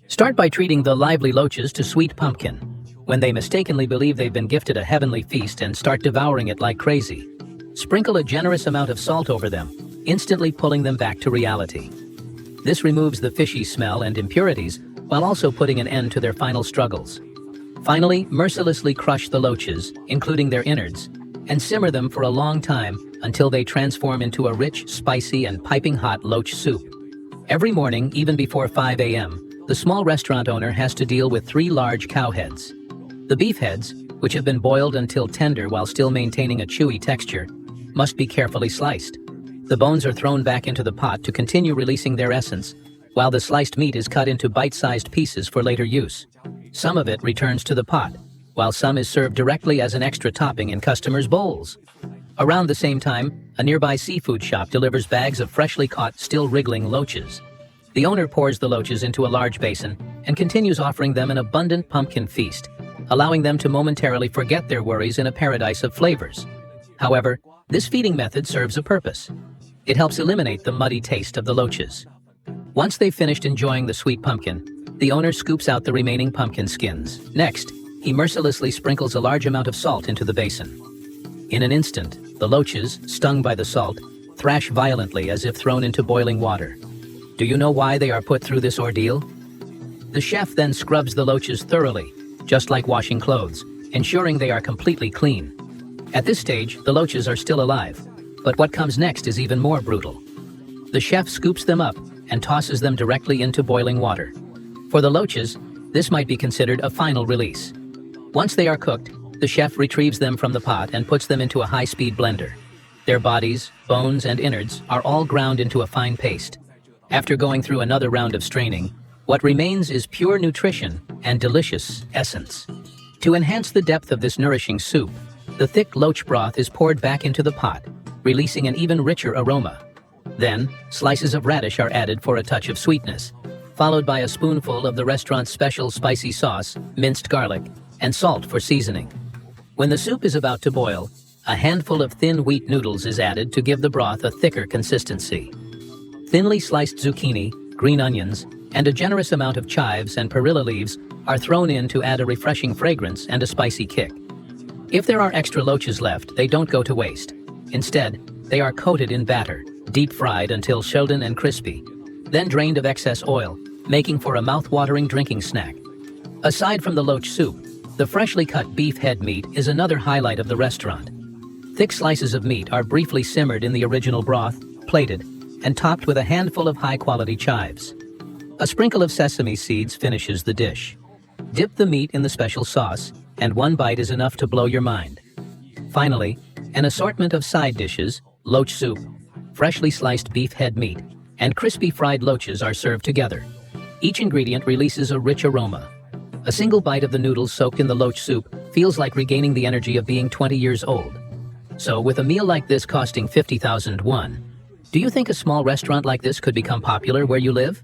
Start by treating the lively loaches to sweet pumpkin. When they mistakenly believe they've been gifted a heavenly feast and start devouring it like crazy, sprinkle a generous amount of salt over them, instantly pulling them back to reality. This removes the fishy smell and impurities while also putting an end to their final struggles. Finally, mercilessly crush the loaches, including their innards, and simmer them for a long time until they transform into a rich, spicy, and piping hot loach soup. Every morning, even before 5 a.m., the small restaurant owner has to deal with 3 large cow heads. The beef heads, which have been boiled until tender while still maintaining a chewy texture, must be carefully sliced. The bones are thrown back into the pot to continue releasing their essence, while the sliced meat is cut into bite-sized pieces for later use. Some of it returns to the pot, while some is served directly as an extra topping in customers' bowls. Around the same time, a nearby seafood shop delivers bags of freshly caught, still wriggling loaches. The owner pours the loaches into a large basin and continues offering them an abundant pumpkin feast, allowing them to momentarily forget their worries in a paradise of flavors. However, this feeding method serves a purpose. It helps eliminate the muddy taste of the loaches. Once they've finished enjoying the sweet pumpkin, the owner scoops out the remaining pumpkin skins. Next, he mercilessly sprinkles a large amount of salt into the basin. In an instant, the loaches, stung by the salt, thrash violently as if thrown into boiling water. Do you know why they are put through this ordeal? The chef then scrubs the loaches thoroughly, just like washing clothes, ensuring they are completely clean. At this stage, the loaches are still alive, but what comes next is even more brutal. The chef scoops them up and tosses them directly into boiling water. For the loaches, this might be considered a final release. Once they are cooked, the chef retrieves them from the pot and puts them into a high-speed blender. Their bodies, bones, and innards are all ground into a fine paste. After going through another round of straining, what remains is pure nutrition and delicious essence. To enhance the depth of this nourishing soup, the thick loach broth is poured back into the pot, releasing an even richer aroma. Then, slices of radish are added for a touch of sweetness, followed by a spoonful of the restaurant's special spicy sauce, minced garlic, and salt for seasoning. When the soup is about to boil, a handful of thin wheat noodles is added to give the broth a thicker consistency. Thinly sliced zucchini, green onions, and a generous amount of chives and perilla leaves are thrown in to add a refreshing fragrance and a spicy kick. If there are extra loaches left, they don't go to waste. Instead, they are coated in batter, deep fried until golden and crispy, then drained of excess oil, making for a mouth-watering drinking snack. Aside from the loach soup, the freshly cut beef head meat is another highlight of the restaurant. Thick slices of meat are briefly simmered in the original broth, plated, and topped with a handful of high-quality chives. A sprinkle of sesame seeds finishes the dish. Dip the meat in the special sauce, and one bite is enough to blow your mind. Finally, an assortment of side dishes, loach soup, freshly sliced beef head meat, and crispy fried loaches are served together. Each ingredient releases a rich aroma. A single bite of the noodles soaked in the loach soup feels like regaining the energy of being 20 years old. So, with a meal like this costing 50,000 won, do you think a small restaurant like this could become popular where you live?